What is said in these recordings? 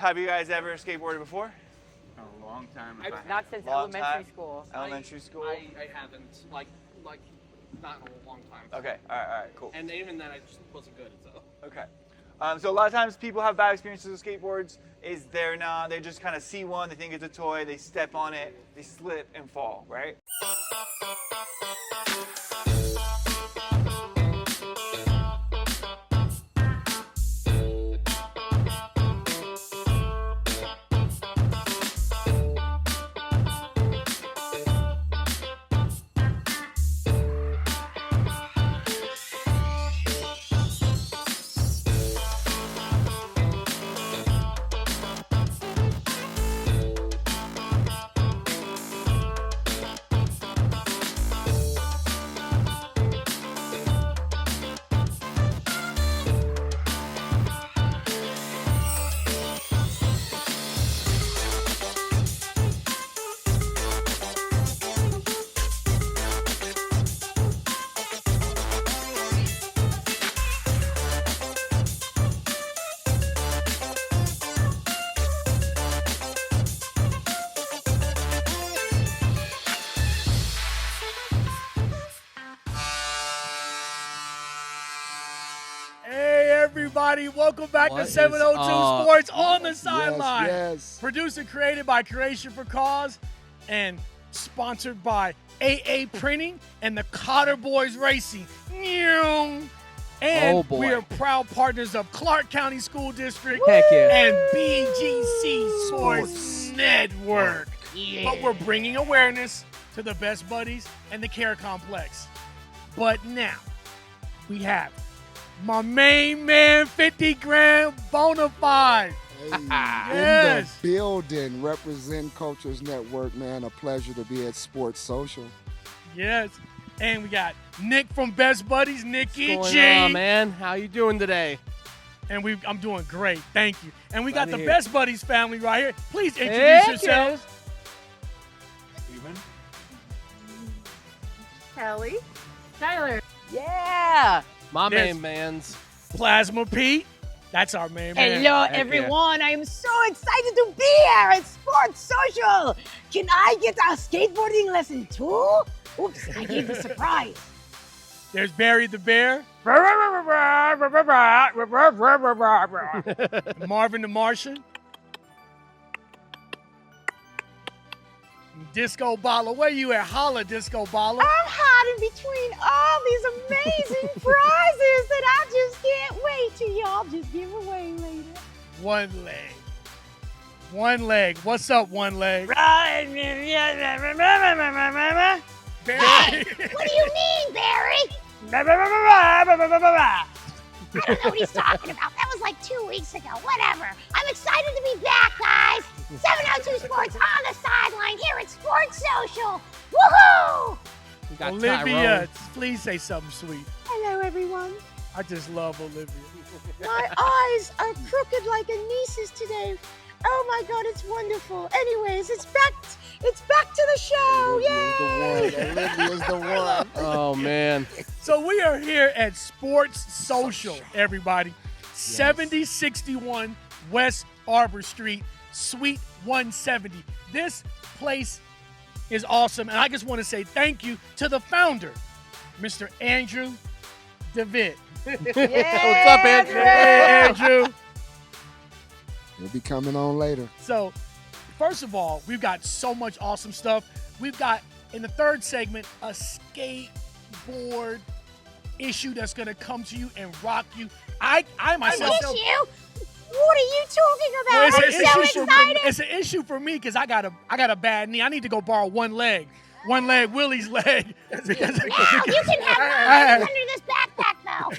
Have you guys ever skateboarded before? A long time. Not since Long elementary time? school. Elementary school? I haven't. Like, not in a long time. Okay, all right, cool. And even then, I just wasn't good, so. Okay. So a lot of times people have bad experiences with skateboards. They just kind of see one, they think it's a toy, they step on it, they slip and fall, right? Everybody, welcome back to 702 Sports on the sideline. Yes. Produced and created by Creation for Cause and sponsored by AA Printing and the Cotter Boys Racing. And we are proud partners of Clark County School District and BGC Sports Network. Yeah. But we're bringing awareness to the Best Buddies and the Care Complex. But now we have my main man, 50 grand Bonafied. Hey, Yes. In the building, represent Cultures Network, man. A pleasure to be at Sports Social. Yes. And we got Nick from Best Buddies, Nicky What's G. going on, man? How you doing today? And I'm doing great. Thank you. And we got Glad the to hear Best Buddies family right here. Please introduce yourselves. Steven? Kellie. Skyler. Yeah. My There's- main man's. Plasma Pete. That's our main man. Hello, Heck yeah. everyone. I am so excited to be here at Sports Social. Can I get a skateboarding lesson too? Oops, I gave the surprise. There's Barry the Bear. Marvin the Martian. Disco Balla. Where you at? Holla, Disco Balla. I'm hiding between all these amazing prizes that I just can't wait to y'all just give away later. One leg. One leg. What's up, one leg? Hey, Barry. what do you mean, Barry? I don't know what he's talking about. That was like 2 weeks ago. Whatever. I'm excited to be back, guys. 702 Sports on the sideline here at Sports Social. Woohoo! We got Olivia, please say something sweet. Hello, everyone. I just love Olivia. My eyes are crooked like Anise's today. Oh my God, it's wonderful. Anyways, it's back to the show. Yay! Olivia's the one. Oh, man. So we are here at Sports Social, everybody. 7061 West Arbor Street, Suite 170. This place is awesome, and I just want to say thank you to the founder, Mr. Andrew Devitt. What's up, Andrew? Hey, Andrew. We'll be coming on later. So, first of all, we've got so much awesome stuff. We've got, in the third segment, a skateboard issue that's going to come to you and rock you. I myself... An issue? What are you talking about? Well, I'm so excited. it's an issue for me because I got a bad knee. I need to go borrow one leg. One leg, Willie's leg. Because, Yeah, you can have mine under this backpack now.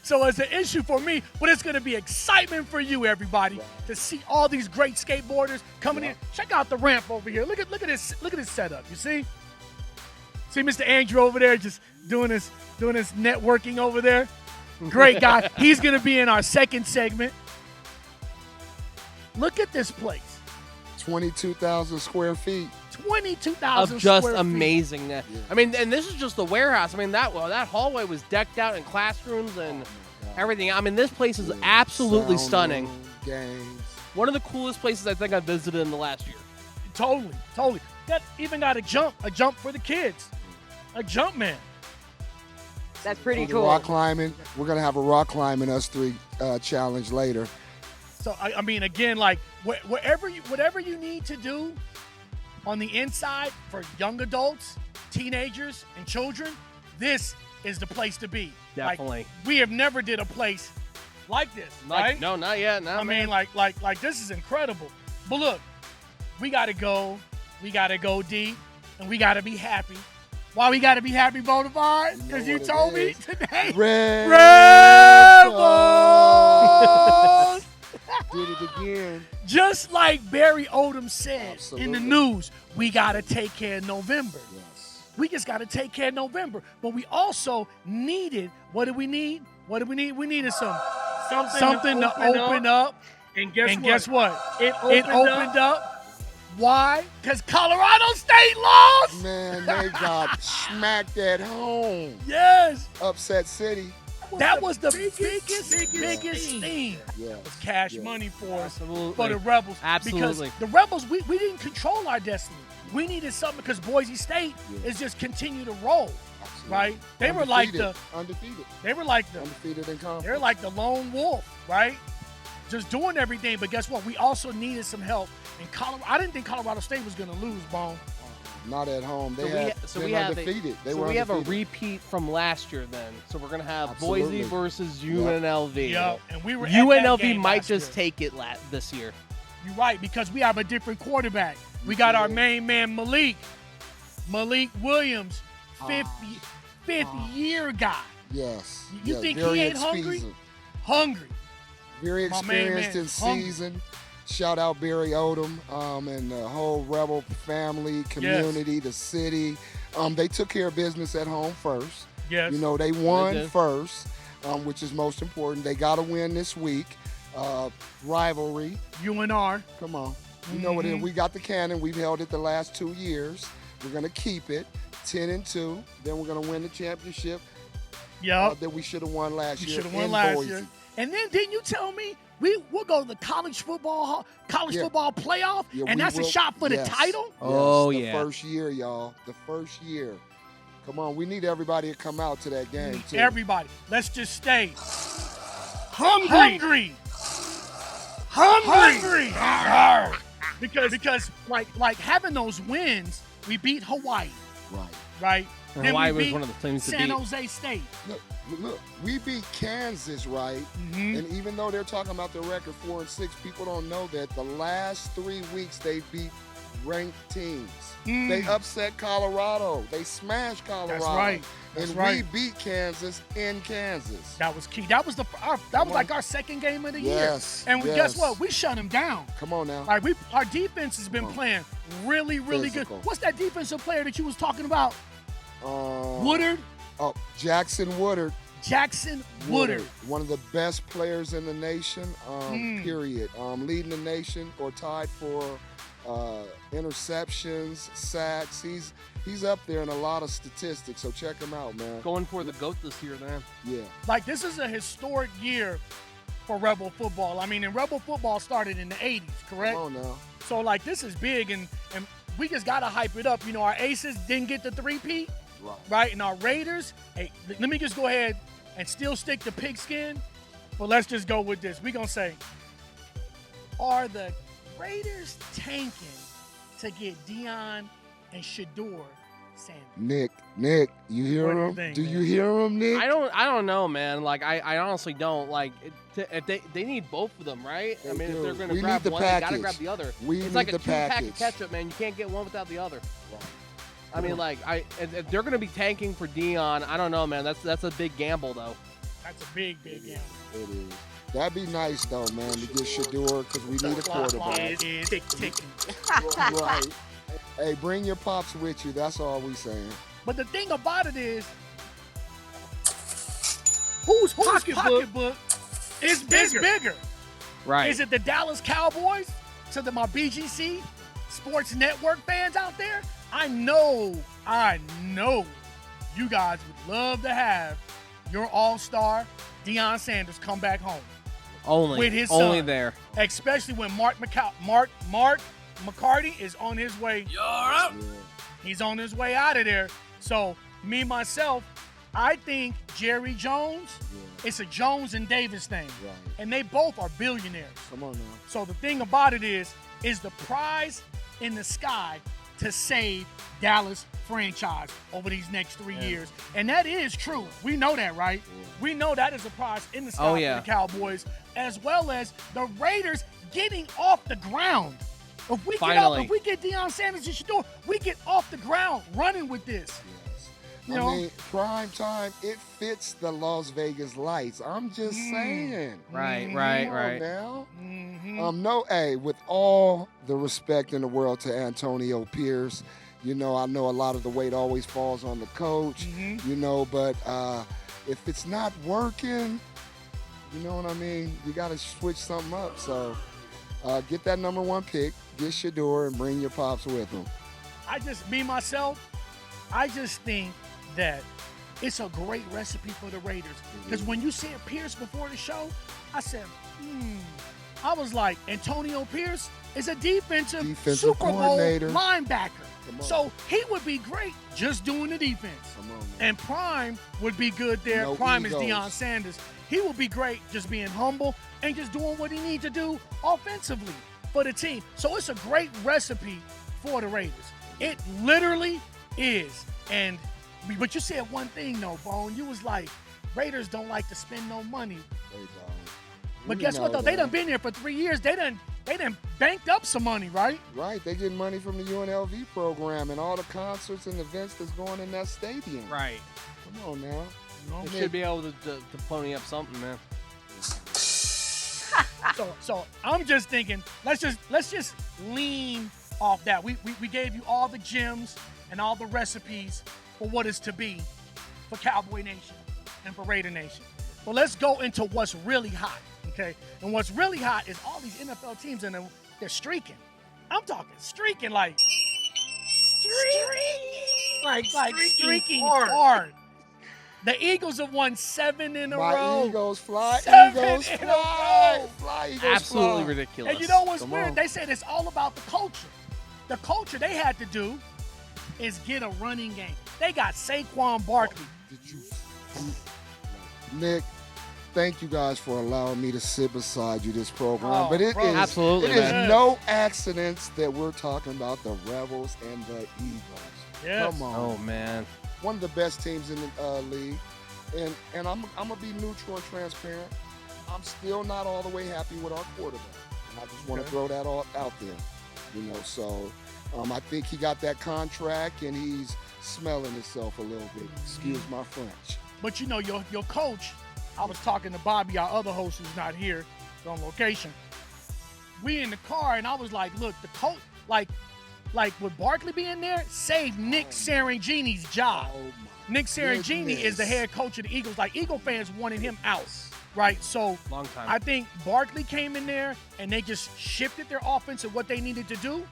So it's an issue for me, but it's going to be excitement for you, everybody, to see all these great skateboarders coming in. Check out the ramp over here. Look at this setup. You see? See Mr. Andrew over there just doing his networking over there. Great guy. He's going to be in our second segment. Look at this place. 22,000 square feet. 22,000 Of just square feet. amazing. I mean, and this is just the warehouse. I mean, that hallway was decked out in classrooms and everything. I mean, this place is absolutely Sound stunning. room, games. One of the coolest places I think I visited in the last year. Totally. That even got a jump for the kids. A jump man. That's pretty The cool. rock climbing. We're gonna have a rock climbing us three challenge later. So I mean, again, like whatever you need to do on the inside for young adults, teenagers, and children, this is the place to be. Definitely. Like, we have never did a place like this, right? No, not yet. No, I mean, like this is incredible. But look, we gotta go deep, and we gotta be happy. Why we gotta be happy, Bonafied? Because you told me today. Rebels! Did it again. Just like Barry Odom said in the Absolutely. news, we gotta take care of November. Yes. We just gotta take care of November. But we also needed, what did we need? We needed something to open up. And guess what? It opened up. Why? Because Colorado State lost. Man, they got smacked at home. Yes. Upset City. That was the biggest thing. Yes. Was cash yes. money for us, Absolutely. for the Rebels. Absolutely. Because the Rebels, we didn't control our destiny. We needed something because Boise State is just continue to roll, Absolutely. right? They were like the undefeated. Undefeated in conference. They're like the lone wolf, right? Just doing everything. But guess what? We also needed some help. And I didn't think Colorado State was going to lose, Bone. Not at home. They So had we been have undefeated. They so were we have a undefeated. repeat from last year then. So we're gonna have Absolutely. Boise versus Yep. UNLV. Yeah, and we were at that UNLV game might last just year. take it this year. You're right, because we have a different quarterback. We got our main man, Malik Williams, fifth year guy. Yes. You yes. think Very he ain't hungry? experienced. Hungry. Very My main experienced man, in hungry. season. Shout out Barry Odom and the whole Rebel family, community, the city. They took care of business at home first. Yes. You know, they won did. first, which is most important. They got to win this week. Rivalry. UNR. Come on. You know what it is. We got the cannon. We've held it the last 2 years. We're going to keep it 10-2. Then we're going to win the championship Yep. that we should have won last We year. should have won in last Boise. year. And then didn't you tell me we'll go to the college football playoff, Yeah, and we that's a will- shot for the yes. title? Yes, Oh, the yeah. first year, y'all. The first year. Come on, we need everybody to come out to that game, too. Everybody, let's just stay hungry. Because like having those wins, we beat Hawaii, Right. right? And Then Hawaii we was beat one of the teams to San beat. Jose State. Look, we beat Kansas, right? Mhm. And even though they're talking about the record 4-6, people don't know that the last 3 weeks they beat ranked teams. They upset Colorado. They smashed Colorado. That's right. That's and right. we beat Kansas in Kansas. That was key. That was like our second game of the Yes, year. And yes. guess what? We shut them down. Come on now. Like our defense has been playing really Physical. good. What's that defensive player that you was talking about? Woodard. Oh, Jackson Woodard. Jackson Woodard. One of the best players in the nation, period. Leading the nation or tied for interceptions, sacks. He's up there in a lot of statistics, so check him out, man. Going for the GOAT this year, man. Yeah. Like, this is a historic year for Rebel football. I mean, and Rebel football started in the 80s, correct? Come on now. So, like, this is big, and we just got to hype it up. You know, our Aces didn't get the three-peat, right? And our Raiders, hey, let me just go ahead and still stick to pigskin, but let's just go with this. We're going to say, are the Raiders tanking to get Deion and Shador Sanders? Nick, you hear What do you him? think, Do man? you hear him, Nick? I don't know, man. Like I honestly don't. Like they need both of them, right? I They mean, do. if they're going We to grab need the one, they got to package. grab the other. We It's need like a the two-pack package. of ketchup, man. You can't get one without the other. Right. I mean, like if they're going to be tanking for Deion, I don't know, man. That's a big gamble, though. That's a big gamble. It is. That'd be nice, though, man, to get Shador because we need a quarterback. It is ticking. Right. Hey, bring your pops with you. That's all we saying. But the thing about it is, whose pocketbook is bigger? Right. Is it the Dallas Cowboys? To my BGC Sports Network fans out there, I know you guys would love to have your all-star Deion Sanders come back home. Only with his only son. there. Especially when Mark McCarty is on his way. He's on his way out of there. So me myself, I think Jerry Jones, it's a Jones and Davis thing. Right. And they both are billionaires. Come on now. So the thing about it is the prize in the sky to save Dallas franchise over these next 3 years. And that is true. We know that, right? We know that is a prize in the sky for the Cowboys, as well as the Raiders getting off the ground. If we get Deion Sanders and Shador, we get off the ground running with this. I mean, prime time, it fits the Las Vegas lights. I'm just saying. Right. Now. With all the respect in the world to Antonio Pierce, I know a lot of the weight always falls on the coach, but if it's not working, you know what I mean? You got to switch something up. So get that number 1 pick, get Shador, and bring your pops with him. I just think that it's a great recipe for the Raiders. Because when you said Pierce before the show, I said, I was like, Antonio Pierce is a defensive Super Bowl linebacker. So he would be great just doing the defense. And Prime would be good there. No Prime egos. is Deion Sanders. He would be great just being humble and just doing what he needs to do offensively for the team. So it's a great recipe for the Raiders. It literally is. But you said one thing, though, Bone. You was like, Raiders don't like to spend no money. They don't. But guess what, though? They done been there for 3 years. They done banked up some money, right? Right. They get money from the UNLV program and all the concerts and events that's going in that stadium. Right. Come on now. They should be able to pony up something, man. So I'm just thinking, let's just lean off that. We gave you all the gems and all the recipes for what is to be for Cowboy Nation and for Raider Nation. But let's go into what's really hot, okay? And what's really hot is all these NFL teams, and they're streaking. I'm talking streaking like streaking hard. The Eagles have won 7 in a row. My Eagles fly. 7 Eagles in fly. a row. Fly, Eagles Absolutely fly. ridiculous. And you know what's weird? They said it's all about the culture. The culture they had to do is get a running game. They got Saquon Barkley. Nick, thank you guys for allowing me to sit beside you this program. Oh, but it bro. is Absolutely, it is man. no accidents that we're talking about the Rebels and the Eagles. Yes. Come on. Oh, man. One of the best teams in the league. And I'm going to be neutral and transparent. I'm still not all the way happy with our quarterback. And I just want to throw that all out there. So I think he got that contract and he's smelling himself a little bit. Excuse my French. But your coach, I was talking to Bobby, our other host who's not here, he's on location. We in the car and I was like, look, the coach, like with Barkley being there, saved Nick Sirianni's job. Oh, Nick Sirianni goodness. is the head coach of the Eagles. Like, Eagle fans wanted him out, right? So Long time. I think Barkley came in there and they just shifted their offense and what they needed to do.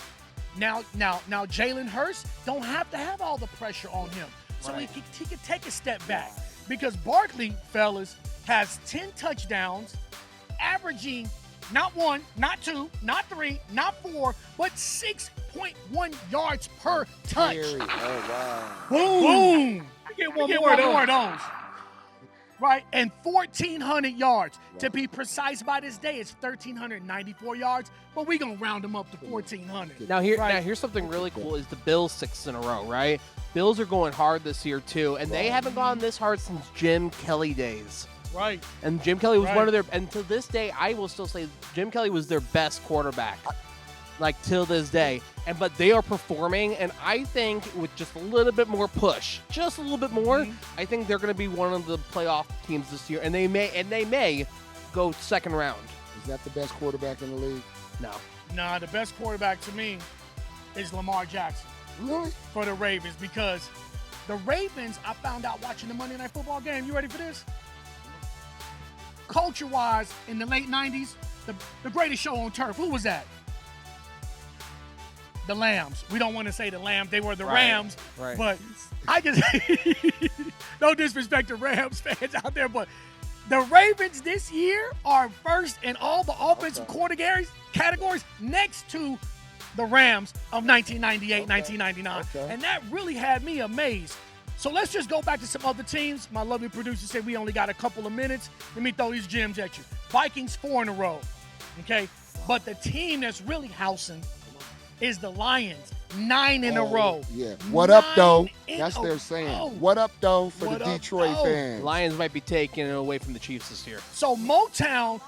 Now Jalen Hurts don't have to have all the pressure on him. So he could take a step back. Because Barkley, fellas, has 10 touchdowns, averaging not 1, not 2, not 3, not 4, but 6.1 yards per touch. Oh, wow. Boom! I get one more of those. Right, and 1,400 yards. To be precise by this day, it's 1,394 yards, but we're going to round them up to 1,400. Now here's something really cool is the Bills 6 in a row, right? Bills are going hard this year too, and they haven't gone this hard since Jim Kellie days. Right. And Jim Kellie was one of their, and to this day, I will still say Jim Kellie was their best quarterback, like till this day. But they are performing, and I think with just a little bit more push, just a little bit more, I think they're going to be one of the playoff teams this year, and they may go second round. Is that the best quarterback in the league? No. Nah, the best quarterback to me is Lamar Jackson. Really? For the Ravens, because the Ravens, I found out watching the Monday Night Football game. You ready for this? Culture-wise, in the late 90s, the greatest show on turf, who was that? The Lambs. We don't want to say the Lambs. They were the Rams. Right. But I just, no disrespect to Rams fans out there, but The Ravens this year are first in all the offensive categories next to the Rams of 1998, 1999. And that really had me amazed. So let's just go back to some other teams. My lovely producer said we only got a couple of minutes. Let me throw these gems at you. Vikings 4 in a row, okay? But the team that's really housing is the Lions, 9 in a row. Yeah. What up, though? 9 That's in their a saying. row. What up, though, for What the up, Detroit though? fans? Lions might be taking it away from the Chiefs this year. So Motown,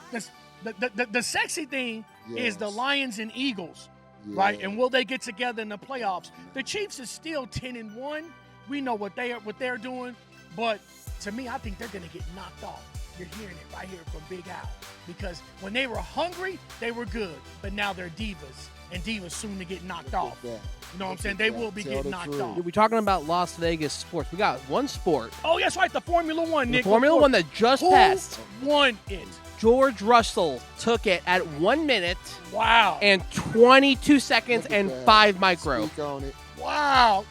the sexy thing is the Yes. Lions and Eagles, Yeah. right? And will they get together in the playoffs? The Chiefs is still 10-1. We know what they're doing, but to me, I think they're gonna get knocked off. You're hearing it right here from Big Al, because when they were hungry, they were good, but now they're divas, and divas soon to get knocked off. Yeah. You know what I'm saying? They will be Tell getting the knocked truth. off. We're talking about Las Vegas sports. We got one sport. Oh, that's right, the Formula One, Nick. The Formula One that just Who passed. won it? George Russell took it at 1 minute Wow. and 22 seconds Look at and that. 5 micro. Speak on it. Wow.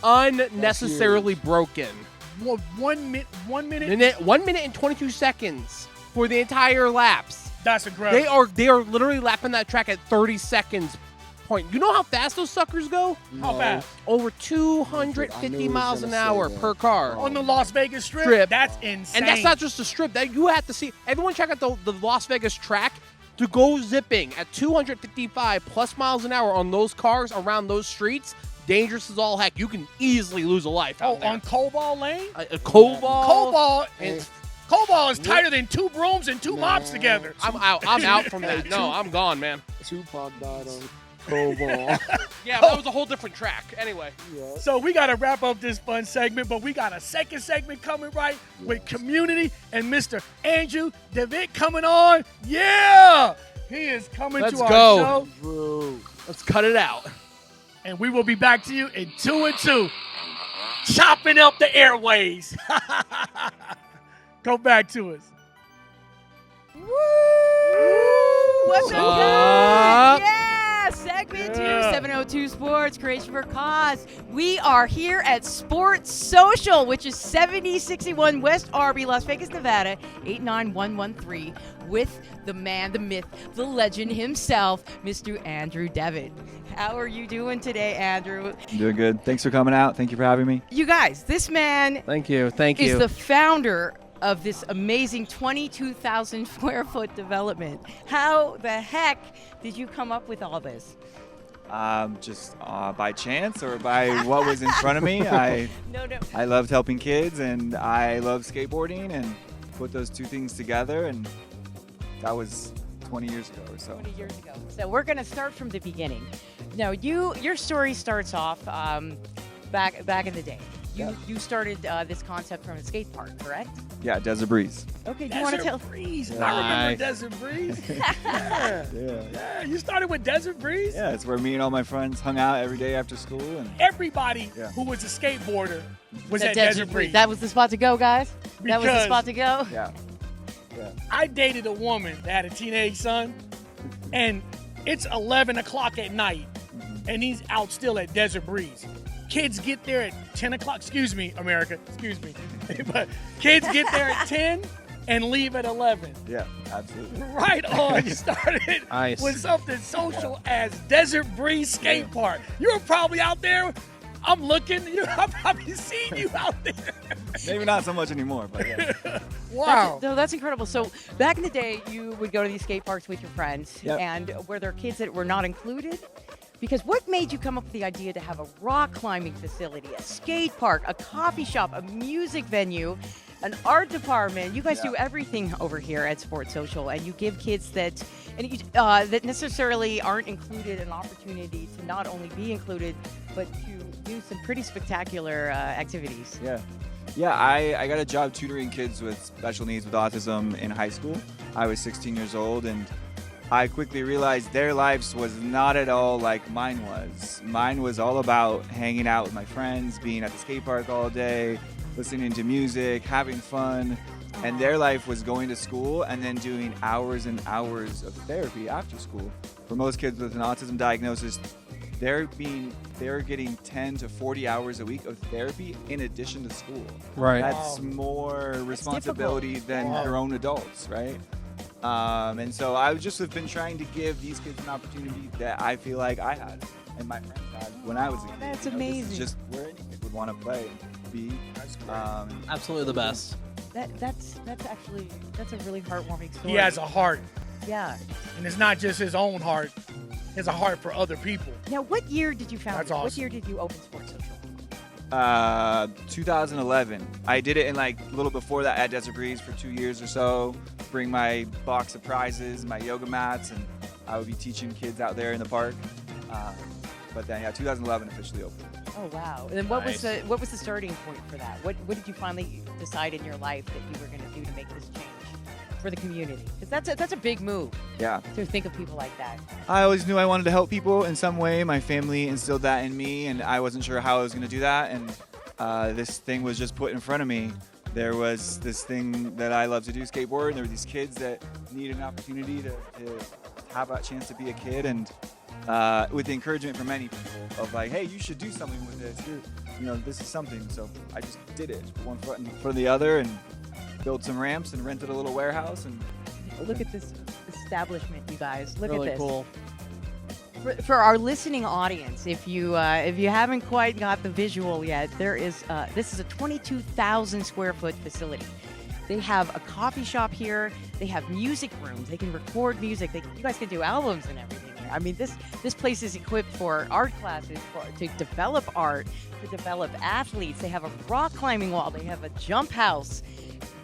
Unnecessarily broken. Well, 1 minute. 1 minute and 22 seconds for the entire laps. That's aggressive. They are literally lapping that track at 30 seconds point. You know how fast those suckers go? How fast? Over I 250 knew he was miles gonna an say hour that. per car. On the Las Vegas Strip? Strip. That's insane. And that's not just a strip. That you have to see. Everyone check out the Las Vegas track. To go zipping at 255 plus miles an hour on those cars around those streets, dangerous as all heck. You can easily lose a life out there. on Cobalt Lane? A Cobalt. Cobalt. Hey, Cobalt is tighter than 2 brooms and 2 mops Man. together. I'm out. I'm out from that. No, I'm gone, man. Tupac died on Cobalt. Yeah, that was a whole different track. Anyway. So we got to wrap up this fun segment, but we got a second segment coming with community and Mr. Andrew Devitt coming on. Yeah! He is coming Let's to our go. show. Drew. Let's cut it out. And we will be back to you in 2 and 2, chopping up the airways. Go back to us. What's up, guys? Yeah, segment 2, Yeah. 702 Sports, Creation for Cause. We are here at Sports Social, which is 7061 West Arby, Las Vegas, Nevada, 89113, with the man, the myth, the legend himself, Mr. Andrew Devitt. How are you doing today, Andrew? I'm doing good. Thanks for coming out. Thank you for having me. You guys, this man Thank you. Thank is you. the founder of this amazing 22,000 square foot development. How the heck did you come up with all this? Just by chance or by what was in front of me. I loved helping kids and I love skateboarding and put those two things together, and that was 20 years ago or so. 20 years ago. So we're going to start from the beginning. Now, your story starts off back in the day. You started this concept from a skate park, correct? Yeah, Desert Breeze. Okay, do you want to tell? Breeze. Yeah. I remember Nice. Desert Breeze. Yeah. You started with Desert Breeze? Yeah, it's where me and all my friends hung out every day after school. And Everybody Yeah. who was a skateboarder was The at Desert Breeze. That was the spot to go, guys. That was the Because- spot to go. yeah. I dated a woman that had a teenage son, and it's 11 o'clock at night, and he's out still at Desert Breeze. Kids get there at 10 o'clock. Excuse me, America. Excuse me. But kids get there at 10 and leave at 11. Yeah, absolutely. Right on. You started Nice. with something social as Desert Breeze Skate Park. You were probably out there. I'm looking. I've probably seen you out there. Maybe not so much anymore, but yeah. Wow. No, that's incredible. So back in the day, you would go to these skate parks with your friends, Yep. and were there kids that were not included? Because what made you come up with the idea to have a rock climbing facility, a skate park, a coffee shop, a music venue, an art department? You guys do everything over here at Sports Social, and you give kids that necessarily aren't included an opportunity to not only be included, but to do some pretty spectacular activities. Yeah. Yeah, I got a job tutoring kids with special needs with autism in high school. I was 16 years old, and I quickly realized their lives was not at all like mine was. Mine was all about hanging out with my friends, being at the skate park all day, listening to music, having fun. And their life was going to school and then doing hours and hours of therapy after school. For most kids with an autism diagnosis, they're getting 10 to 40 hours a week of therapy in addition to school. Right. That's more responsibility than Wow. their own adults, right? And so I just have been trying to give these kids an opportunity that I feel like I had and my friends had when I was a kid. That's You know, amazing. This is just where any kid would want to play and be. Absolutely the best. That's a really heartwarming story. He has a heart, Yeah. and it's not just his own heart. He has a heart for other people. Now, what year did you found That's it? What awesome. year did you open Sports Social? 2011. I did it in like a little before that at Desert Breeze for 2 years or so. Bring my box of prizes, my yoga mats, and I would be teaching kids out there in the park. But then, yeah, 2011 officially opened. Oh wow! And then what Nice. was the starting point for that? What did you finally decide in your life that you were going to do to make this change for the community? Because that's a big move Yeah. to think of people like that. I always knew I wanted to help people in some way. My family instilled that in me, and I wasn't sure how I was going to do that. And this thing was just put in front of me. There was this thing that I love to do, skateboard, and there were these kids that needed an opportunity to have that chance to be a kid. And with the encouragement from many people of like, hey, you should do something with this. This is something. So I just did it. Put one foot in front of the other and built some ramps and rented a little warehouse. And Look at this establishment, you guys. Look Really at this. cool. For our listening audience, if you haven't quite got the visual yet, this is a 22,000 square foot facility. They have a coffee shop here. They have music rooms. They can record music. You guys can do albums and everything here. I mean, this place is equipped for art classes, to develop art, to develop athletes. They have a rock climbing wall. They have a jump house.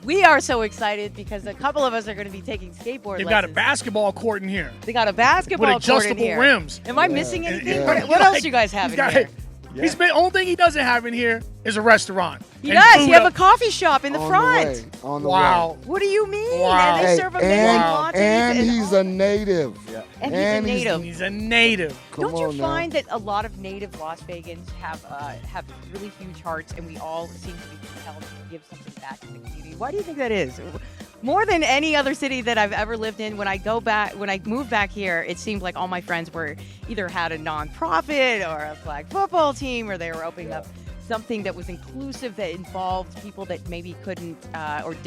We are so excited because a couple of us are going to be taking skateboard They've lessons. got a basketball court in here They got a basketball with court in adjustable here. rims. Am I missing anything? Yeah. What else you guys have He's in got here? it. Only thing he doesn't have in here is a restaurant. He And does. food You have a up- coffee shop in the On front. way, on the Wow. way. What do you mean? Wow. And they serve amazing lattes. And he's a native. yeah. and he's a and he's- native. He's a native. Come Don't you on now. find that a lot of native Las Vegans have really huge hearts, and we all seem to be compelled to give something back to the community? Why do you think that is? More than any other city that I've ever lived in, when I moved back here, it seemed like all my friends were either had a nonprofit or a flag football team, or they were opening up something that was inclusive that involved people that maybe couldn't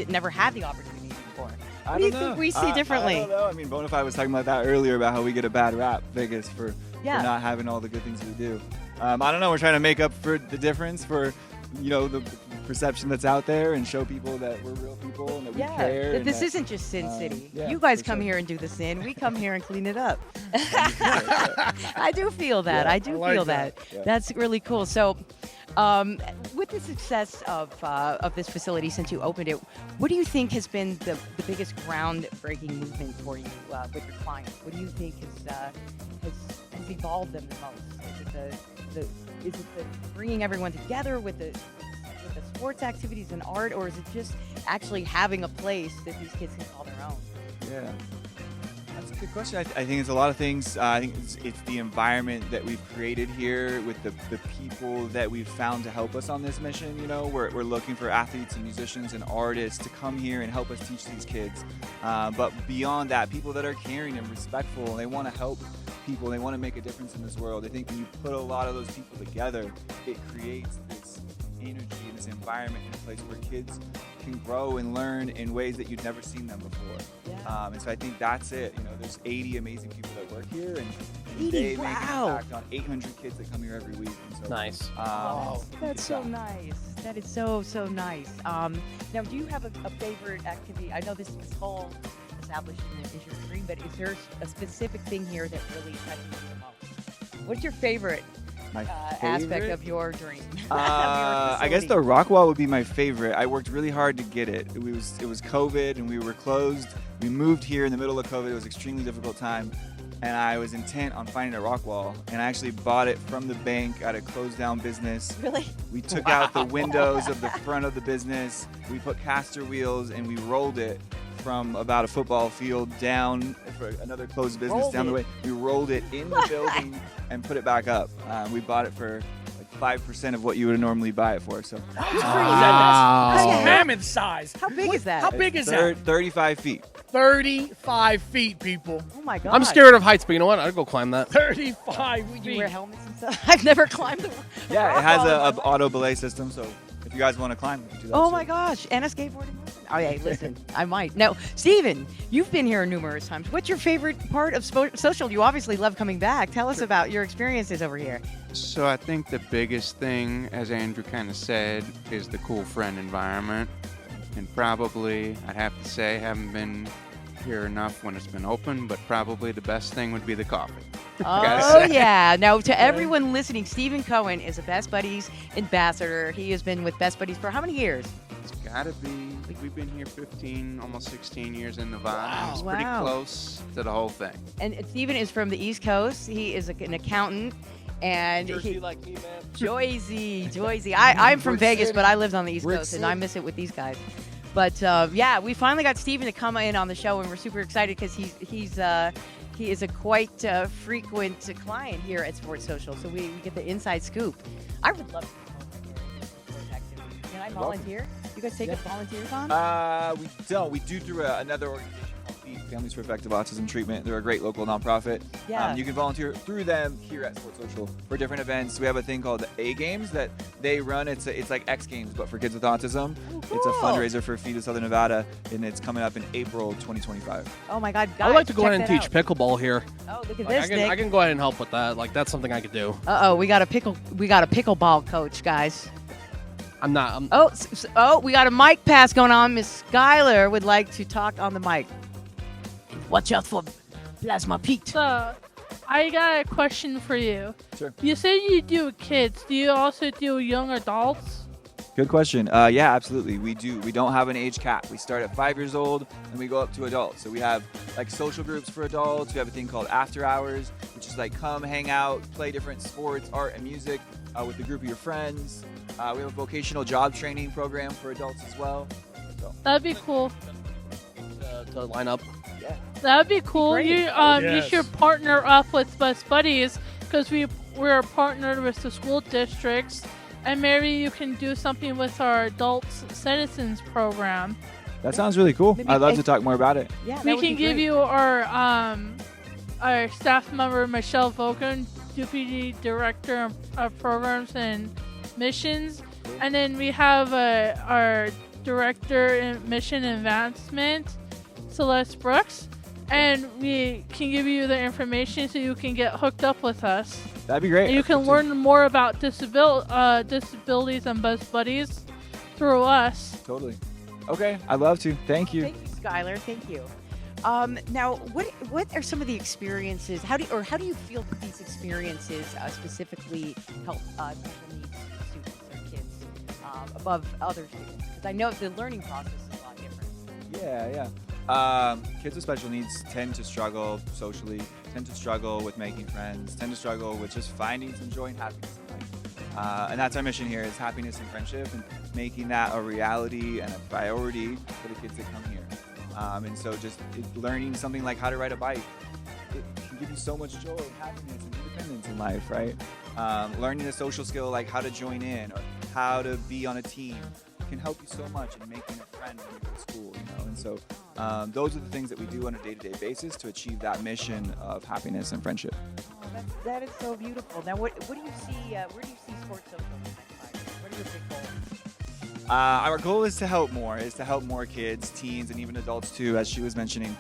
never had the opportunity before. What do you think we see differently? I don't know. I mean, Bonafied was talking about that earlier about how we get a bad rap, Vegas, for not having all the good things we do. I don't know. We're trying to make up for the difference for, the perception that's out there and show people that we're real people and that we care. That and this that- isn't just Sin City. yeah, You guys for come sure. here and do the sin. We come here and clean it up. I do feel that. Yeah, I do I like feel that. that. Yeah. That's really cool. So, with the success of this facility since you opened it, what do you think has been the biggest groundbreaking movement for you with your clients? What do you think has evolved them the most? Is it the bringing everyone together with the sports activities and art, or is it just actually having a place that these kids can call their own? Yeah. That's a good question. I think it's a lot of things. I think it's the environment that we've created here with the people that we've found to help us on this mission. We're looking for athletes and musicians and artists to come here and help us teach these kids. But beyond that, people that are caring and respectful, and they want to help people. They want to make a difference in this world. I think when you put a lot of those people together, it creates this energy and this environment in a place where kids can grow and learn in ways that you've never seen them before. Yeah. And so I think that's it. There's 80 amazing people that work here, and 80, they make wow. an impact on 800 kids that come here every week. And so, Nice. Wow. That's so nice. That is so nice. Now, do you have a favorite activity? I know this whole establishment is your dream, but is there a specific thing here that really touches you the most? What's your favorite My aspect favorite? of your dream? I guess the rock wall would be my favorite. I worked really hard to get it. It was COVID and we were closed. We moved here in the middle of COVID. It was an extremely difficult time. And I was intent on finding a rock wall. And I actually bought it from the bank at a closed down business. Really? We took out the windows of the front of the business. We put caster wheels and we rolled it from about a football field down for another closed business Rolled down the it? way. We rolled it in the building and put it back up. We bought it for like 5% of what you would normally buy it for. So That's Wow. mammoth size. How big is that? How big is that? 35 feet. 35 feet, people. Oh my God. I'm scared of heights, but you know what? I'd go climb that. 35 Would feet. you wear helmets and stuff? I've never climbed the Yeah, it has rock wall in my a life. auto belay system, so if you guys want to climb, you can do that. Oh too. my gosh, and a skateboarding lesson? Oh yeah, listen, I might. Now, Steven, you've been here numerous times. What's your favorite part of social? You obviously love coming back. Tell us about your experiences over here. So I think the biggest thing, as Andrew kind of said, is the cool friend environment. And probably, I'd have to say, haven't been here enough when it's been open, but probably the best thing would be the coffee. Oh yeah. Now, to everyone listening, Steven Cohen is a Best Buddies ambassador. He has been with Best Buddies for how many years? It's gotta be, we've been here 15, almost 16 years in Nevada. Wow. It's pretty Wow. close to the whole thing. And Steven is from the East Coast. He is an accountant. And Jersey like me, man. Joyzy. I'm from Brick Vegas, City. but I lived on the East Brick Coast, and I City. miss it with these guys. But yeah, we finally got Steven to come in on the show, and we're super excited because he is a quite frequent client here at Sports Social. So we get the inside scoop. I would love to be here in sports activities. Can I volunteer? You guys take up volunteers on? We don't. We do through another organization called FEED, Families for Effective Autism Treatment. They're a great local nonprofit. Yeah. You can volunteer through them here at Sports Social for different events. We have a thing called the A Games that they run. It's like X Games, but for kids with autism. It's a cool. fundraiser for FEED of Southern Nevada, and it's coming up in April 2025. Oh my God, guys, I would like to go check ahead and that teach out. pickleball here. Oh, look at Like, this, I Nick. can go ahead and help with that. Like that's something I could do. Uh-oh, we got a pickleball coach, guys. I'm not. Oh, we got a mic pass going on. Miss Skyler would like to talk on the mic. Watch out for Plasma Pete. So, I got a question for you. Sure. You said you do kids. Do you also do young adults? Good question. Yeah, absolutely. We do. We don't have an age cap. We start at 5 years old and we go up to adults. So we have like social groups for adults. We have a thing called after hours, which is like come hang out, play different sports, art, and music with a group of your friends. We have a vocational job training program for adults as well. So That'd be cool. To line up. That'd be cool. Great. You Yes. should partner up with Best Buddies because we're partnered with the school districts, and maybe you can do something with our adult citizens program. that sounds really cool. Maybe I'd love a- to talk more about it. Yeah, that We would can be give great. you our staff member Michelle Vogan, Deputy Director of Programs and Missions, and then we have our Director in Mission Advancement, Celeste Brooks, and we can give you the information so you can get hooked up with us. That'd be great. And you can learn more about disabilities and Best Buddies through us. Totally. Okay, I'd love to. Thank you. Thank you, Skylar. Thank you. Now, what are some of the experiences? How do you feel that these experiences specifically help special needs students or kids above other students? Because I know the learning process is a lot different. Yeah. Kids with special needs tend to struggle socially, tend to struggle with making friends, tend to struggle with just finding some joy and happiness in life. And that's our mission here is happiness and friendship and making that a reality and a priority for the kids that come here. And so just learning something like how to ride a bike, it can give you so much joy and happiness and independence in life, right? Learning a social skill like how to join in or how to be on a team can help you so much in making a friend when you go to school, you know? And so those are the things that we do on a day-to-day basis to achieve that mission of happiness and friendship. Oh, that is so beautiful. Now, what do you see? Where do you see Sports Social in the next 5 years? What are your big goals? Our goal is to help more kids, teens, and even adults too, as she was mentioning,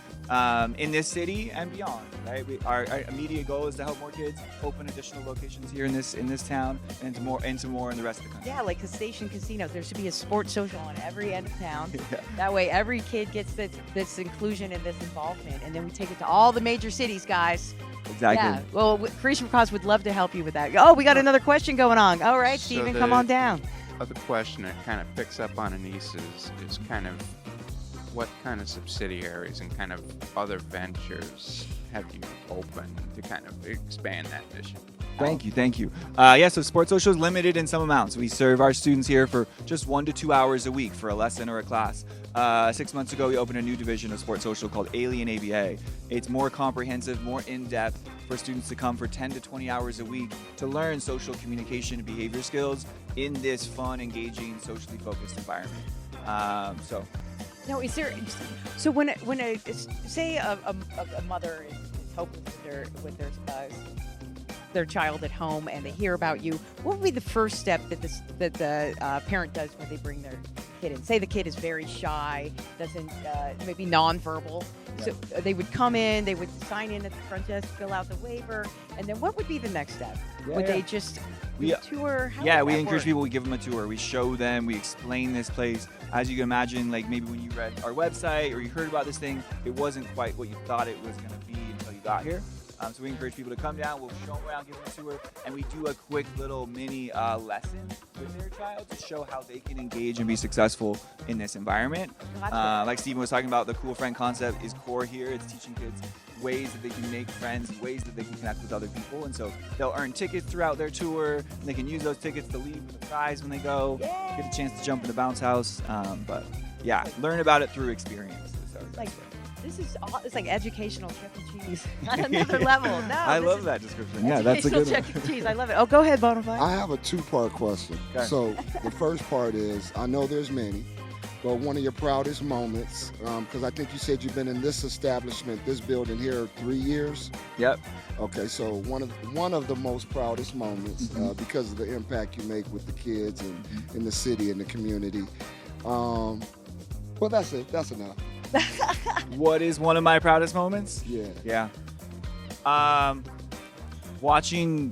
in this city and beyond. Right? Our immediate goal is to help more kids, open additional locations here in this town, and into more in the rest of the country. Yeah, like the Station Casinos. There should be a Sports Social on every end of town. Yeah. That way, every kid gets this inclusion and this involvement, and then we take it to all the major cities, guys. Exactly. Yeah. Well, Creation for Cause would love to help you with that. Oh, we got another question going on. All right, So Steven, the- come on down. Other question that kind of picks up on Anise is kind of what kind of subsidiaries and kind of other ventures have you opened to kind of expand that mission? Thank you. Yeah, so Sports Social is limited in some amounts. We serve our students here for just 1 to 2 hours a week for a lesson or a class. 6 months ago, we opened a new division of Sports Social called Alien ABA. It's more comprehensive, more in-depth for students to come for 10 to 20 hours a week to learn social communication and behavior skills in this fun, engaging, socially focused environment. So Now, is there? So when say a mother is hopeless with their child at home and they hear about you, what would be the first step that the parent does when they bring their kid in? Say the kid is very shy, doesn't maybe nonverbal. So they would come in, they would sign in at the front desk, fill out the waiver, and then what would be the next step? Would they just tour? How we would that encourage work? people. We give them a tour. We show them. We explain this place. As you can imagine, like maybe when you read our website or you heard about this thing, it wasn't quite what you thought it was going to be until you got here. So we encourage people to come down. We'll show them around, give them a tour, and we do a quick little mini lesson with their child to show how they can engage and be successful in this environment. Gotcha. Like Stephen was talking about, the cool friend concept is core here. It's teaching kids ways that they can make friends, ways that they can connect with other people, and so they'll earn tickets throughout their tour. And they can use those tickets to leave with a prize when they go. Get a chance to jump in the bounce house. But yeah, learn about it through experience. It's like educational Chuck E. Cheese on another level. No, I love that description. Yeah, that's a educational good one. Chuck E. Cheese. I love it. Oh, go ahead, Bonafied. I have a two-part question. Okay. So the first part is, I know there's many, but one of your proudest moments, because I think you said you've been in this establishment, this building here, 3 years. Yep. Okay, so one of the most proudest moments, because of the impact you make with the kids and in the city and the community. Well, that's it. That's enough. What is one of my proudest moments? Yeah. Watching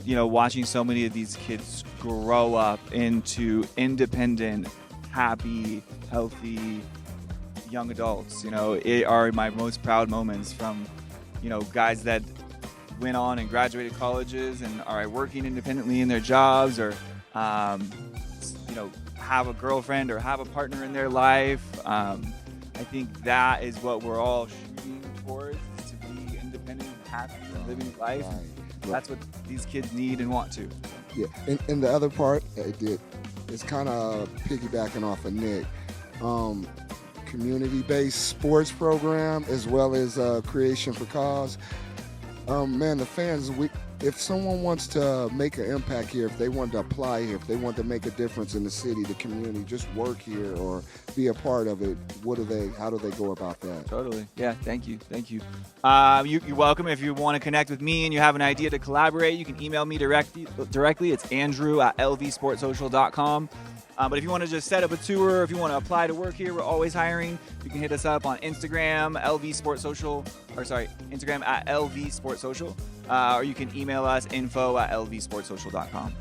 so many of these kids grow up into independent, happy, healthy young adults. It are my most proud moments from, guys that went on and graduated colleges and are working independently in their jobs, or, have a girlfriend or have a partner in their life. I think that is what we're all shooting towards, is to be independent, happy, and living life. Right. That's what these kids need and want to. Yeah, and the other part, it's kind of piggybacking off of Nick. Community-based sports program as well as Creation for Cause. Man, the fans, if someone wants to make an impact here, if they want to apply here, if they want to make a difference in the city, the community, just work here or be a part of it, how do they go about that? Totally. Yeah, thank you. You're welcome. If you want to connect with me and you have an idea to collaborate, you can email me directly. It's andrew@lvsportsocial.com. But if you want to just set up a tour, if you want to apply to work here, we're always hiring. You can hit us up on Instagram, Instagram at @lvsportsocial. Or you can email us info@lvsportsocial.com.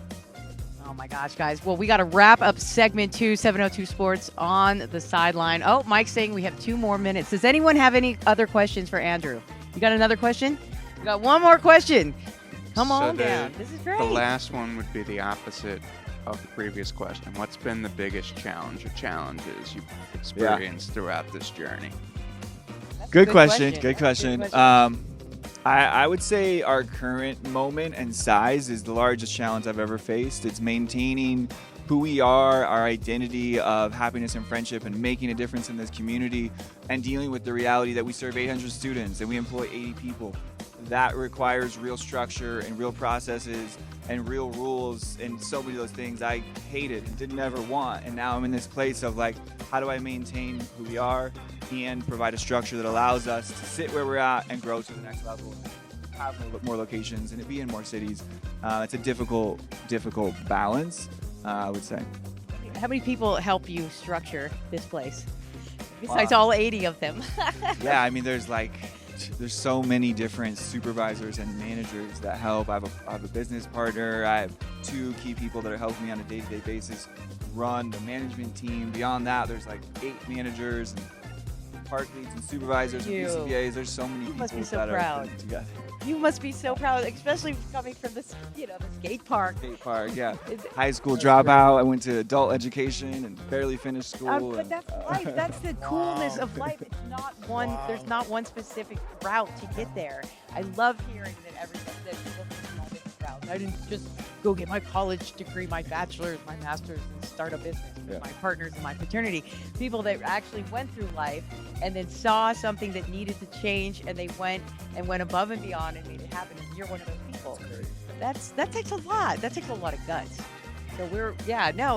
Oh my gosh, guys. Well, we got to wrap up segment 2, 702 Sports on the sideline. Oh, Mike's saying we have 2 more minutes. Does anyone have any other questions for Andrew? You got another question? We got one more question. Come on down. This is great. The last one would be the opposite of the previous question. What's been the biggest challenge or challenges you've experienced throughout this journey? Good question. I would say our current moment and size is the largest challenge I've ever faced. It's maintaining who we are, our identity of happiness and friendship, and making a difference in this community, and dealing with the reality that we serve 800 students and we employ 80 people. That requires real structure and real processes and real rules, and so many of those things I hated and didn't ever want. And now I'm in this place of like, how do I maintain who we are and provide a structure that allows us to sit where we're at and grow to the next level, have more locations, and be in more cities. It's a difficult balance, I would say. How many people help you structure this place? Besides all 80 of them. Yeah, I mean, there's so many different supervisors and managers that help. I have a business partner. I have 2 key people that are helping me on a day-to-day basis run the management team. Beyond that, there's 8 managers and park leads and supervisors and BCBAs. There's so many people that are putting together. You must be so proud, especially coming from the skate park. Skate park, yeah. High school dropout. I went to adult education and barely finished school. But that's life. That's the coolness of life. It's not one. There's not one specific route to get there. I love hearing that people take all different routes. I didn't just go get my college degree, my bachelor's, my master's, and start a business with my partners in my fraternity. People that actually went through life and then saw something that needed to change, and they went above and beyond and made it happen. And you're one of those people. That takes a lot. That takes a lot of guts. So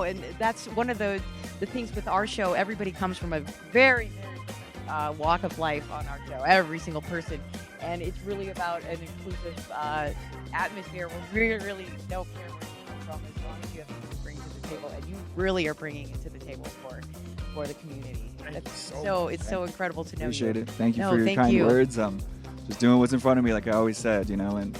and that's one of the things with our show. Everybody comes from a very, very walk of life on our show, every single person. And it's really about an inclusive atmosphere where we really don't care where you come from as long as you have something to bring to the table. And you really are bringing it to the table for the community. It's so incredible to know. Appreciate you. it. Thank you No, for your thank kind you. words. Just doing what's in front of me, like I always said, and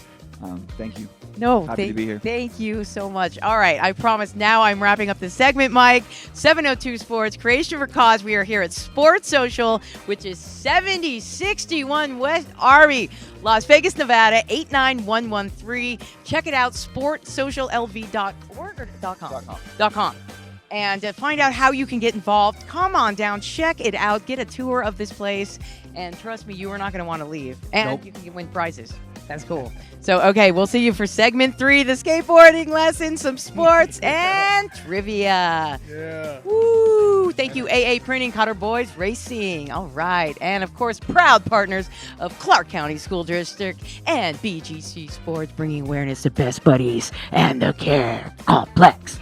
thank you. No, Happy to be here. Thank you so much. All right, I promise now I'm wrapping up the segment, Mike. 702 Sports, Creation for Cause. We are here at Sports Social, which is 7061 West Army, Las Vegas, Nevada, 89113. Check it out, sportsociallv.org or .com. And to find out how you can get involved, come on down, check it out, get a tour of this place, and trust me, you are not going to want to leave. And you can win prizes. That's cool. So, okay, we'll see you for segment 3, the skateboarding lesson, some sports, and trivia. Yeah. Woo! Thank you, AA Printing, Cotter Boys Racing. All right. And, of course, proud partners of Clark County School District and BGC Sports, bringing awareness to Best Buddies and the Care Complex.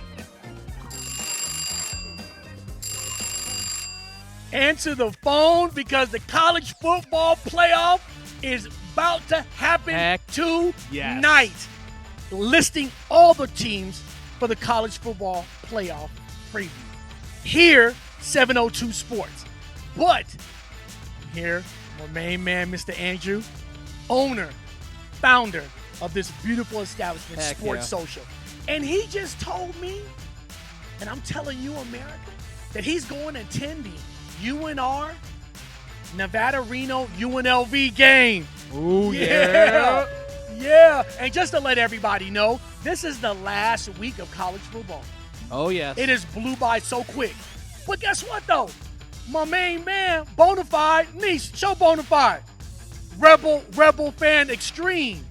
Answer the phone because the college football playoff is about to happen tonight. Listing all the teams for the college football playoff preview. Here, 702 Sports. But here, my main man, Mr. Andrew, owner, founder of this beautiful establishment, Sports Social. And he just told me, and I'm telling you, America, that he's going and attending UNR, Nevada Reno UNLV game. Ooh, yeah. Yeah. And just to let everybody know, this is the last week of college football. Oh, yes. It has blew by so quick. But guess what, though? My main man, Bonafied, Anise, show Bonafied. Rebel fan extreme.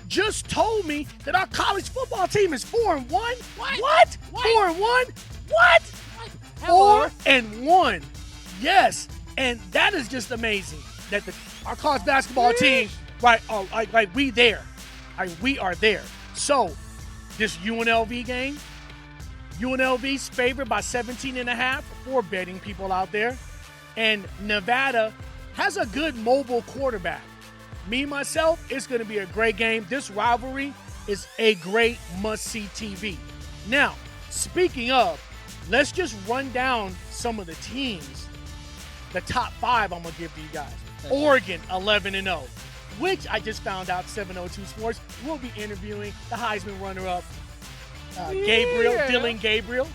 Just told me that our college football team is 4-1. What? 4-1? What? 4-1. Yes. And that is just amazing that our college basketball team, we there. We are there. So, this UNLV game, UNLV's favored by 17.5 for betting people out there. And Nevada has a good mobile quarterback. Me, myself, it's going to be a great game. This rivalry is a great must-see TV. Now, speaking of, let's just run down some of the teams. The top 5 I'm going to give to you guys. Oregon, 11-0, which I just found out 702 Sports will be interviewing the Heisman runner-up, Dylan Gabriel,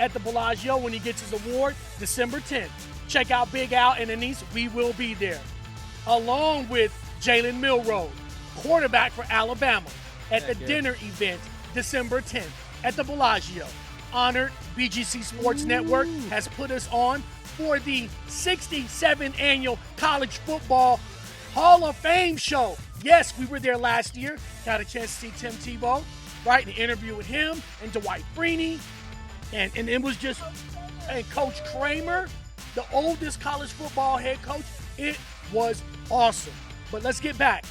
at the Bellagio when he gets his award, December 10th. Check out Big Al and Anise. We will be there. Along with Jalen Milroe, quarterback for Alabama, at the dinner event, December 10th, at the Bellagio. Honored BGC Sports Network has put us on for the 67th annual College Football Hall of Fame show. Yes, we were there last year. Got a chance to see Tim Tebow, right? An interview with him and Dwight Freeney. And it was just, and Coach Kramer, the oldest college football head coach. It was awesome. But let's get back.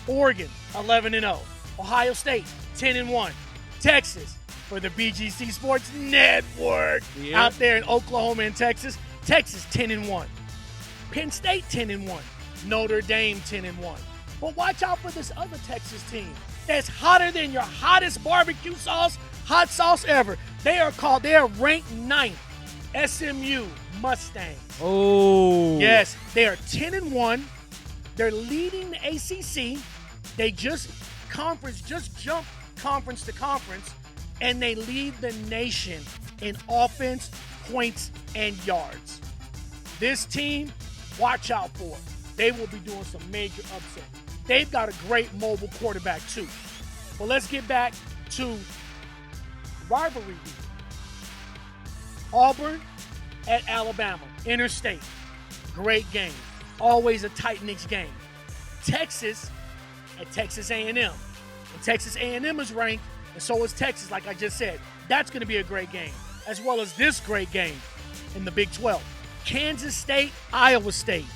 Oregon, 11-0. Ohio State, 10-1. Texas, for the BGC Sports Network, out there in Oklahoma and Texas. Texas, 10-1. Penn State, 10-1. Notre Dame, 10-1. But watch out for this other Texas team that's hotter than your hottest barbecue sauce, hot sauce ever. They are ranked 9th. SMU Mustangs. Oh. Yes, they are 10-1. They're leading the ACC. They just jumped conference to conference, and they lead the nation in offense, points, and yards. This team, watch out for it. They will be doing some major upsets. They've got a great mobile quarterback, too. But let's get back to rivalry week. Auburn at Alabama, interstate. Great game. Always a tight-knit game. Texas at Texas A&M. And Texas A&M is ranked, and so is Texas, like I just said. That's going to be a great game, as well as this great game in the Big 12. Kansas State, Iowa State.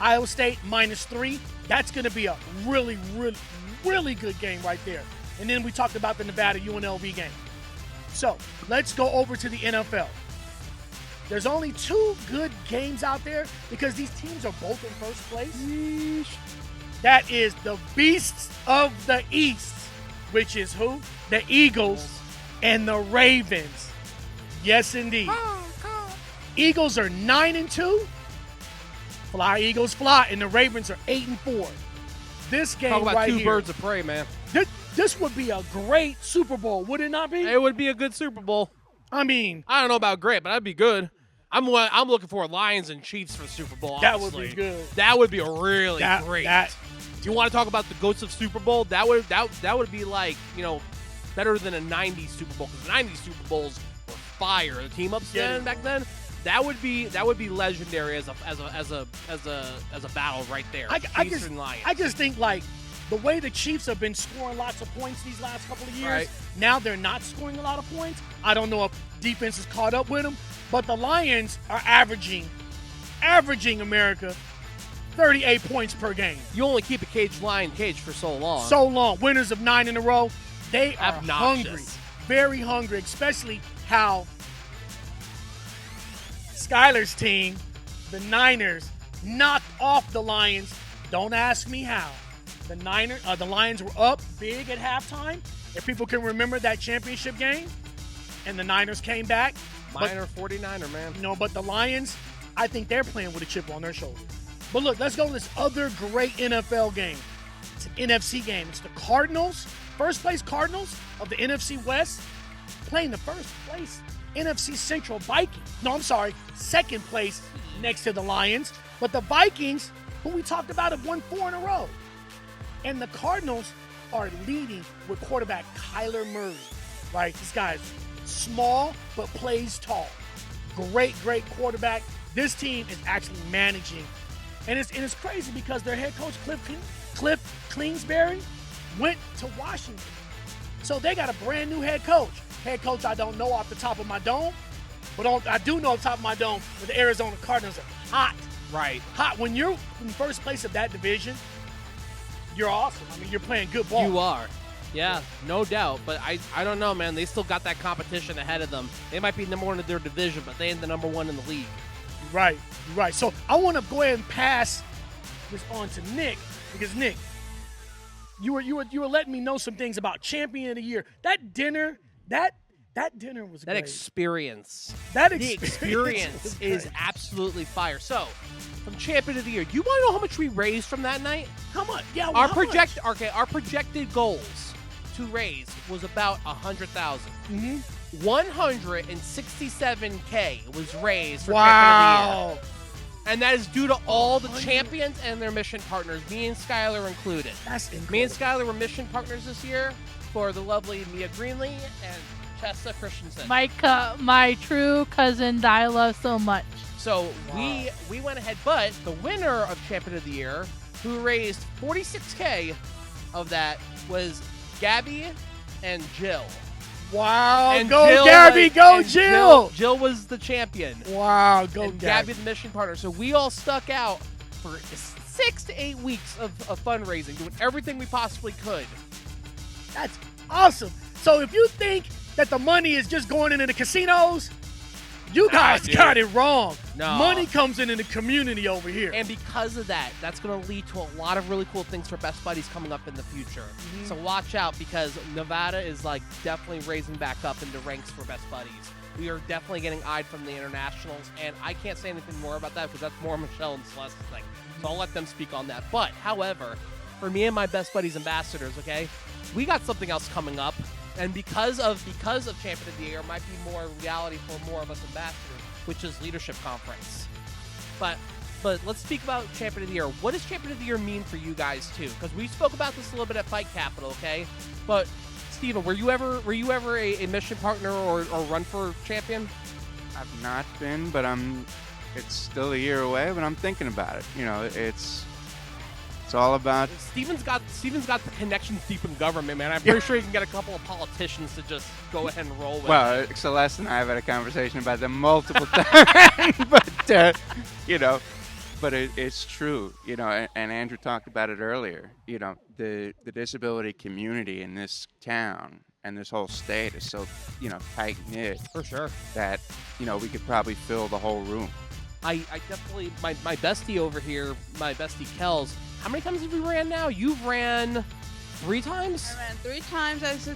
Iowa State -3. That's going to be a really, really, really good game right there. And then we talked about the Nevada UNLV game. So let's go over to the NFL. There's only 2 good games out there because these teams are both in first place. Yeesh. That is the Beasts of the East, which is who? The Eagles and the Ravens. Yes, indeed. Eagles are 9-2. Fly, Eagles, fly. And the Ravens are 8-4. This game Talk about right two here. birds of prey, man. This would be a great Super Bowl, would it not be? It would be a good Super Bowl. I mean, I don't know about great, but that'd be good. I'm looking for Lions and Chiefs for the Super Bowl. that would honestly. be good. That would be a really That- great. that- you want to talk about the goats of Super Bowl? That would be like, better than a '90s Super Bowl, because the '90s Super Bowls were fire. The team ups back then. That would be legendary as a battle right there. Chiefs and Lions. I just think like the way the Chiefs have been scoring lots of points these last couple of years, Right. now they're not scoring a lot of points. I don't know if defense has caught up with them, but the Lions are averaging America 38 points per game. You only keep a caged lion caged for so long. So long. Winners of 9 in a row. They are Obnoxious. hungry, very hungry, especially how Skyler's team, the Niners, knocked off the Lions. Don't ask me how. The Lions were up big at halftime. If people can remember that championship game, and the Niners came back. Minor 49er, man. But the Lions, I think they're playing with a chip on their shoulder. But look, let's go to this other great NFL game. It's an NFC game. It's the Cardinals, first place Cardinals of the NFC West, playing the first place NFC Central Vikings. No, I'm sorry, second place next to the Lions. But the Vikings, who we talked about, have won 4 in a row. And the Cardinals are leading with quarterback Kyler Murray. Right? This guy's small but plays tall. Great quarterback. This team is actually managing. And it's crazy because their head coach, Cliff Kingsbury, went to Washington. So they got a brand new head coach. Head coach I don't know off the top of my dome, but I do know off the top of my dome that the Arizona Cardinals are hot. Right. Hot. When you're in first place of that division, you're awesome. I mean, you're playing good ball. You are. Yeah, no doubt. But I don't know, man. They still got that competition ahead of them. They might be number 1 in their division, but they ain't the number 1 in the league. Right. So I want to go ahead and pass this on to Nick, because Nick, you were letting me know some things about Champion of the Year. That dinner, that dinner was That great. experience. The experience is absolutely fire. So, from Champion of the Year, do you want to know how much we raised from that night? How much? Yeah. Our how much? our projected goals to raise was about 100,000. Mm-hmm. 167K was raised for Champion of the Year. Wow. And that is due to all the champions and their mission partners, me and Skyler included. That's incredible. Me and Skyler were mission partners this year for the lovely Mia Greenlee and Chessa Christensen. My true cousin that I love so much. So we went ahead, but the winner of Champion of the Year, who raised 46K of that, was Gabby and Jill. Wow. And Go Jill Gabby. was- Go and Jill. Jill was the champion. Wow. Go And Gabby. Gabby the mission partner. So we all stuck out for 6 to 8 weeks of fundraising, doing everything we possibly could. That's awesome. So if you think that the money is just going into the casinos, you guys dude. got it wrong. No. Money comes in the community over here. And because of that, that's going to lead to a lot of really cool things for Best Buddies coming up in the future. So watch out, because Nevada is definitely raising back up into ranks for Best Buddies. We are definitely getting eyed from the internationals, and I can't say anything more about that because that's more Michelle and Celeste's thing. So I'll let them speak on that. But, however, for me and my Best Buddies ambassadors, okay, we got something else coming up. And because of Champion of the Year, it might be more reality for more of us ambassadors, which is Leadership Conference. But let's speak about Champion of the Year. What does Champion of the Year mean for you guys too? Because we spoke about this a little bit at Fight Capital, okay? But Steven, were you ever a mission partner or run for champion? I've not been, but it's still a year away, but I'm thinking about it. It's all about. Steven's got the connections deep in government, man. I'm pretty sure you can get a couple of politicians to just go ahead and roll with it. Celeste and I have had a conversation about them multiple times, but it's true, and Andrew talked about it earlier. The disability community in this town and this whole state is so, tight knit For sure. that, we could probably fill the whole room. I definitely, my bestie over here, my bestie Kells, how many times have you ran now? You've ran 3 times? I ran 3 times as a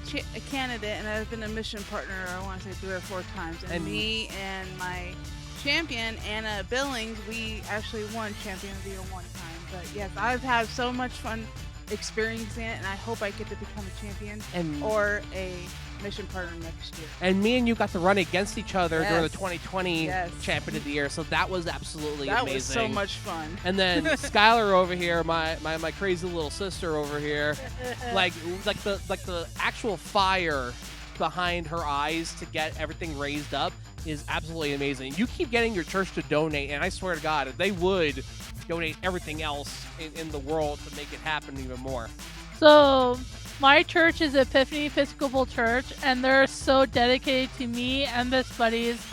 candidate, and I've been a mission partner, I want to say 3 or 4 times. And me and my champion, Anna Billings, we actually won Champion of the Year 1 time. But yes, I've had so much fun experiencing it, and I hope I get to become a champion or a mission partner next year. And me and you got to run against each other during the Yes. 2020 Champion of the Year, so that was absolutely That amazing. was so much fun. And then Skyler over here, my crazy little sister over here, like the actual fire behind her eyes to get everything raised up is absolutely amazing. You keep getting your church to donate, and I swear to God, if they would donate everything else in the world to make it happen even more. So my church is Epiphany Episcopal Church, and they're so dedicated to me and Best Buddies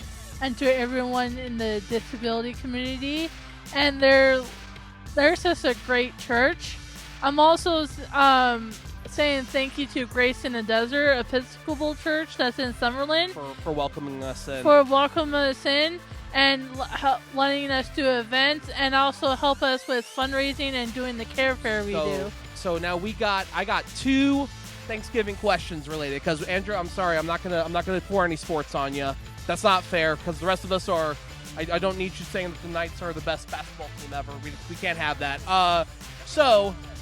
and to everyone in the disability community. And they're such a great church. I'm also saying thank you to Grace in the Desert Episcopal Church that's in Summerlin For welcoming us in. for welcoming us in and letting us do events and also help us with fundraising and doing the care fair we do. So now I got 2 Thanksgiving questions related because Andrew, I'm sorry, I'm not gonna pour any sports on you. That's not fair because the rest of us are. I don't need you saying that the Knights are the best basketball team ever. We can't have that.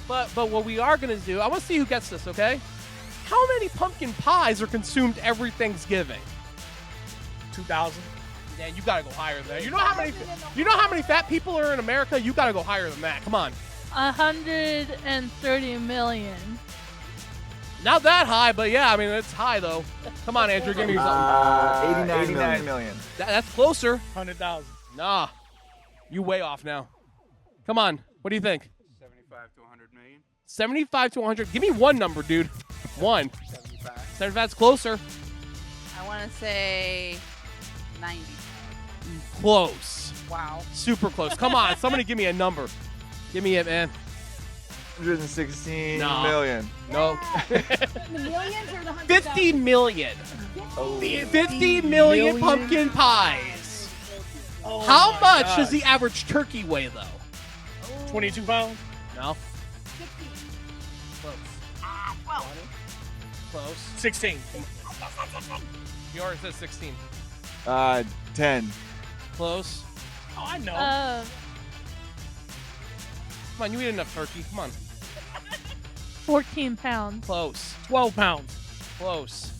But what we are gonna do, I want to see who gets this. Okay, how many pumpkin pies are consumed every Thanksgiving? 2,000. Yeah, you gotta go higher than that. You know how many fat people are in America? You gotta go higher than that. Come on. 130 million. Not that high, but yeah, I mean, it's high, though. Come on, Andrew, give me something. 89 million. That's closer. 100,000. Nah. You way off now. Come on. What do you think? 75 to 100 million. 75 to 100. Give me one number, dude. 1. 75. 75's closer. I want to say 90. Close. Wow. Super close. Come on. Somebody give me a number. Give me it, man. 116 Nah. million. No. The millions or the 50 million. Oh. 50 million pumpkin pies. Oh How my much gosh. does the average turkey weigh, though? 22 pounds? No. Close. 12. Close. 16. You already said 16. 10. Close. Oh, I know. Come on, you eat enough turkey. Come on. 14 pounds. Close. 12 pounds. Close.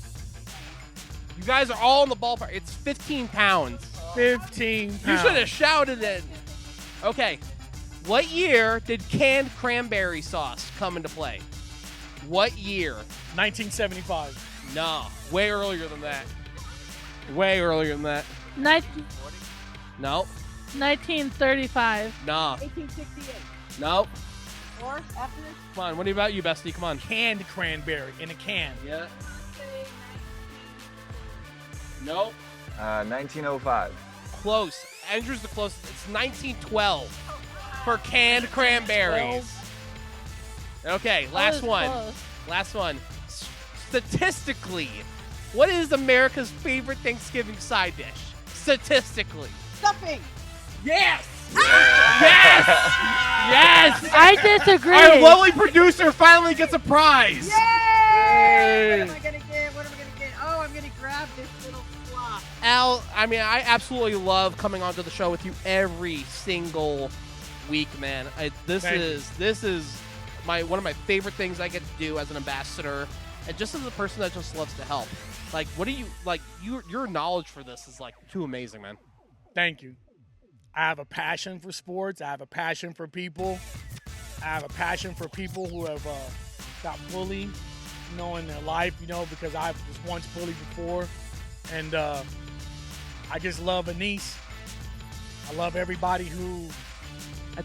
You guys are all in the ballpark. It's 15 pounds. 15 You pounds. should have shouted it. Okay. What year did canned cranberry sauce come into play? What year? 1975. No. Way earlier than that. Way earlier than that. 1935. No. 1935. No. 1868. No. Or after this? Come on. What about you, bestie? Come on. Canned cranberry in a can. Yeah. Nope. 1905. Close. Andrew's the closest. It's 1912 for canned cranberries. Okay, last one. Close. Last one. Statistically, what is America's favorite Thanksgiving side dish? Statistically. Stuffing. Yes! Yes! Yes! I disagree. Our lovely producer finally gets a prize. Yay! What am I going to get? What am I going to get? Oh, I'm going to grab this little flop. Al, I mean, I absolutely love coming onto the show with you every single week, man. This is one of my favorite things I get to do as an ambassador, and just as a person that just loves to help. Like, what do you like? Your knowledge for this is like too amazing, man. Thank you. I have a passion for sports. I have a passion for people. I have a passion for people who have got bullied, in their life, because I was once bullied before. And I just love Anise. I love everybody who we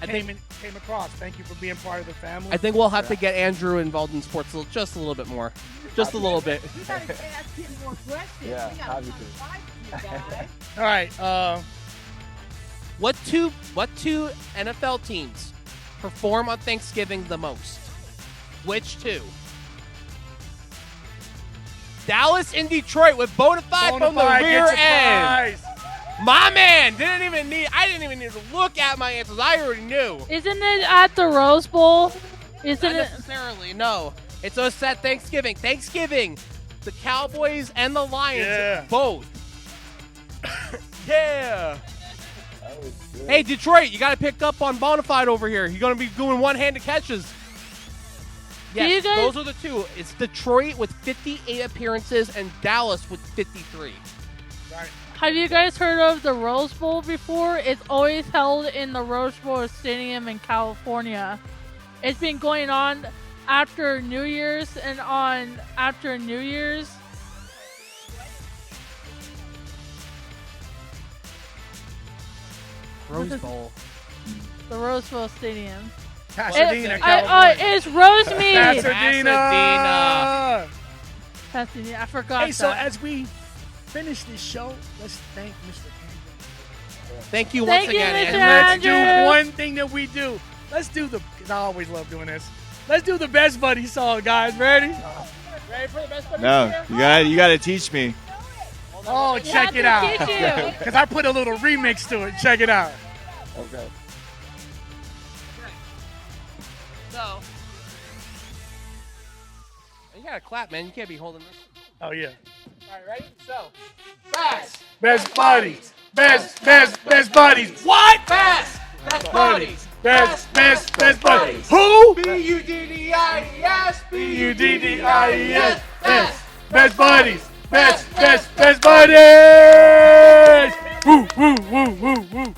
came across. Thank you for being part of the family. I think we'll have to get Andrew involved in sports just a little bit more. Just a little bit. We got to ask him more questions. Yeah, we got to obviously. find you guys. All right. What two NFL teams perform on Thanksgiving the most? Which two? Dallas and Detroit with Bonafied from the Bonafied rear gets a end. prize. My man I didn't even need to look at my answers. I already knew. Isn't it at the Rose Bowl? Isn't Not it? necessarily, no. It's us at Thanksgiving. The Cowboys and the Lions both. Yeah. Hey, Detroit, you got to pick up on Bonafied over here. You're going to be doing one-handed catches. Yes, those are the two. It's Detroit with 58 appearances and Dallas with 53. Right. Have you guys heard of the Rose Bowl before? It's always held in the Rose Bowl Stadium in California. It's been going on after New Year's and on after New Year's. Rose Bowl. The Rose Bowl Stadium. Pasadena, California. It's Rosemead. Pasadena. Pasadena. I forgot Hey, so that. as we finish this show, let's thank Mr. Andrew. Thank you once again, Mr. Andrew. Let's do one thing that we do. Let's do because I always love doing this. Let's do the Best Buddy song, guys. Ready? Ready for the Best Buddy? No, you gotta teach me. Oh, check it out. Because I put a little remix to it. Check it out. Okay. So, you gotta clap, man. You can't be holding this. Oh, yeah. All right, ready? So, Best buddies. Best buddies. what? Best buddies. Best buddies. Who? B-U-D-D-I-E-S. B-U-D-D-I-E-S. Best buddies. Best buddies. Woo, woo, woo, woo, woo.